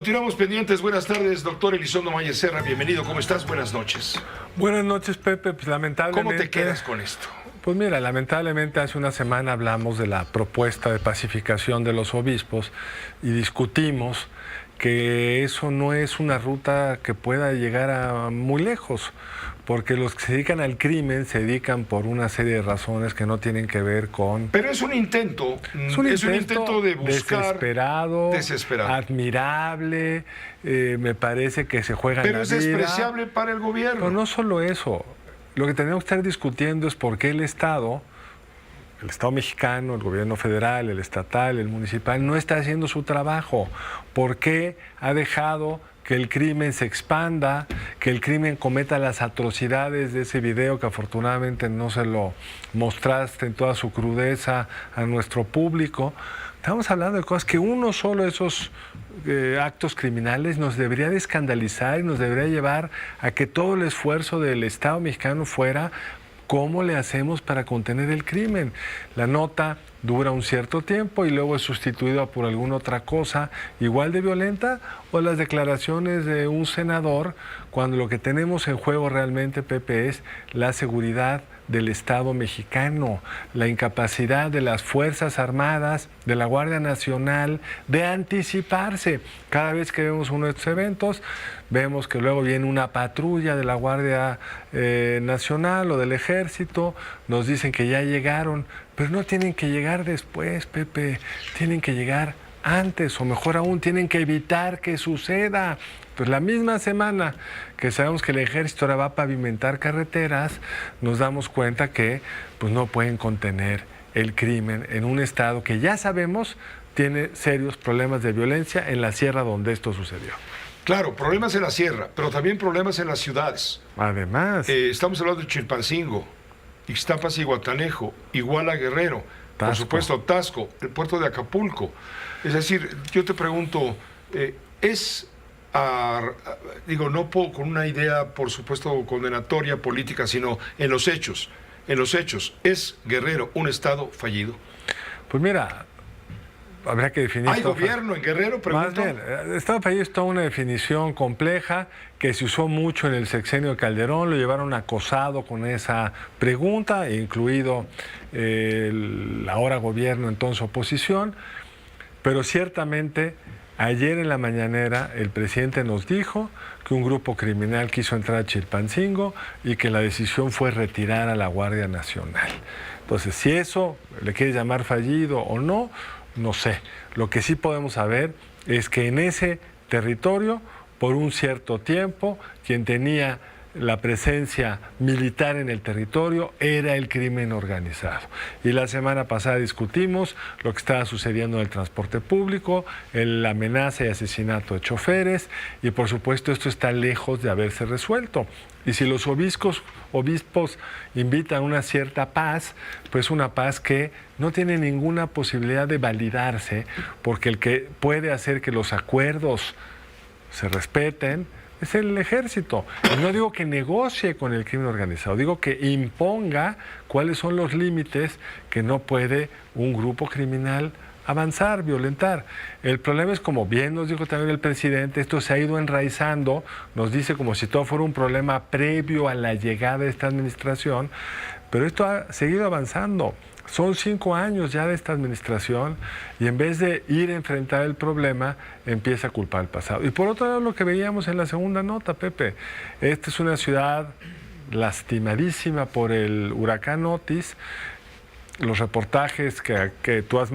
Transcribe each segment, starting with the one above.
Continuamos pendientes. Buenas tardes, doctor Elizondo Mayer Serra. Bienvenido. ¿Cómo estás? Buenas noches. Buenas noches, Pepe. Pues lamentablemente... ¿Cómo te quedas con esto? Pues mira, lamentablemente hace una semana hablamos de la propuesta de pacificación de los obispos y discutimos que eso no es una ruta que pueda llegar a muy lejos, porque los que se dedican al crimen se dedican por una serie de razones que no tienen que ver con... Pero es un intento de buscar... Desesperado. Admirable, me parece que se juega en la vida. Pero es despreciable para el gobierno. Pero no solo eso, lo que tenemos que estar discutiendo es por qué el Estado mexicano, el gobierno federal, el estatal, el municipal, no está haciendo su trabajo. ¿Por qué ha dejado que el crimen se expanda, que el crimen cometa las atrocidades de ese video que afortunadamente no se lo mostraste en toda su crudeza a nuestro público? Estamos hablando de cosas que uno solo de esos actos criminales nos debería de escandalizar y nos debería llevar a que todo el esfuerzo del Estado mexicano fuera ¿cómo le hacemos para contener el crimen? La nota dura un cierto tiempo y luego es sustituida por alguna otra cosa igual de violenta, o las declaraciones de un senador, cuando lo que tenemos en juego realmente, Pepe, es la seguridad del Estado mexicano, la incapacidad de las Fuerzas Armadas, de la Guardia Nacional, de anticiparse. Cada vez que vemos uno de estos eventos, vemos que luego viene una patrulla de la Guardia Nacional o del Ejército, nos dicen que ya llegaron, pero no tienen que llegar después, Pepe, tienen que llegar antes, o mejor aún, tienen que evitar que suceda. Pues la misma semana que sabemos que el ejército ahora va a pavimentar carreteras, nos damos cuenta que pues, no pueden contener el crimen en un estado que ya sabemos tiene serios problemas de violencia en la sierra donde esto sucedió. Claro, problemas en la sierra, pero también problemas en las ciudades. Además. Estamos hablando de Chilpancingo, Ixtapas y Guatanejo, Iguala, Guerrero, por supuesto Taxco, el puerto de Acapulco. Es decir, yo te pregunto, no con una idea, por supuesto, condenatoria política, sino en los hechos, ¿es Guerrero un estado fallido? Pues mira, habría que definir... ¿Hay gobierno en Guerrero? Pregunto. Más bien, estado fallido es toda una definición compleja que se usó mucho en el sexenio de Calderón, lo llevaron acosado con esa pregunta, incluido el ahora gobierno, entonces oposición, pero ciertamente ayer en la mañanera el presidente nos dijo que un grupo criminal quiso entrar a Chilpancingo y que la decisión fue retirar a la Guardia Nacional. Entonces, si eso le quiere llamar fallido o no, no sé. Lo que sí podemos saber es que en ese territorio, por un cierto tiempo, quien tenía la presencia militar en el territorio era el crimen organizado. Y la semana pasada discutimos lo que estaba sucediendo en el transporte público, la amenaza y asesinato de choferes, y por supuesto esto está lejos de haberse resuelto. Y si los obispos invitan a una cierta paz, pues una paz que no tiene ninguna posibilidad de validarse, porque el que puede hacer que los acuerdos se respeten es el ejército. Y no digo que negocie con el crimen organizado, digo que imponga cuáles son los límites que no puede un grupo criminal avanzar, violentar. El problema es, como bien nos dijo también el presidente, esto se ha ido enraizando, nos dice como si todo fuera un problema previo a la llegada de esta administración, pero esto ha seguido avanzando. Son 5 años ya de esta administración y en vez de ir a enfrentar el problema, empieza a culpar al pasado. Y por otro lado, lo que veíamos en la segunda nota, Pepe, esta es una ciudad lastimadísima por el huracán Otis. Los reportajes que tú has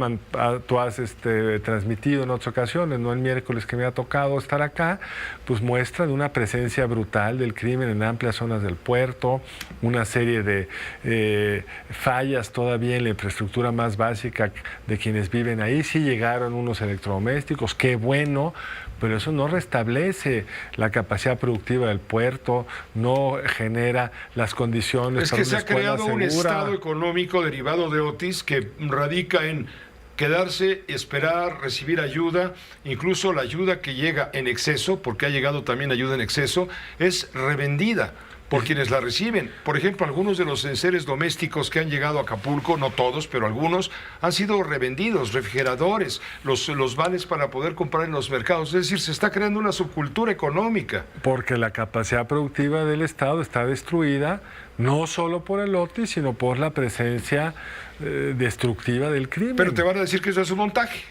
transmitido en otras ocasiones, no el miércoles que me ha tocado estar acá, pues muestran una presencia brutal del crimen en amplias zonas del puerto, una serie de fallas todavía en la infraestructura más básica de quienes viven ahí. Sí llegaron unos electrodomésticos, qué bueno, pero eso no restablece la capacidad productiva del puerto, no genera las condiciones para una escuela segura. Es que se ha creado un estado económico derivado de Otis que radica en quedarse, esperar, recibir ayuda, incluso la ayuda que llega en exceso, porque ha llegado también ayuda en exceso, es revendida. por quienes la reciben. Por ejemplo, algunos de los enseres domésticos que han llegado a Acapulco, no todos, pero algunos, han sido revendidos, refrigeradores, los vales para poder comprar en los mercados. Es decir, se está creando una subcultura económica. Porque la capacidad productiva del Estado está destruida, no solo por el Otis, sino por la presencia destructiva del crimen. Pero te van a decir que eso es un montaje.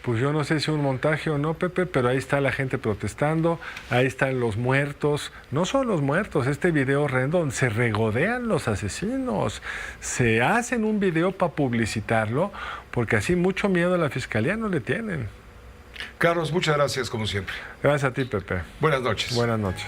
Pues yo no sé si un montaje o no, Pepe, pero ahí está la gente protestando, ahí están los muertos, no son los muertos, este video horrendo donde se regodean los asesinos, se hacen un video para publicitarlo, porque así mucho miedo a la fiscalía no le tienen. Carlos, muchas gracias como siempre. Gracias a ti, Pepe. Buenas noches. Buenas noches.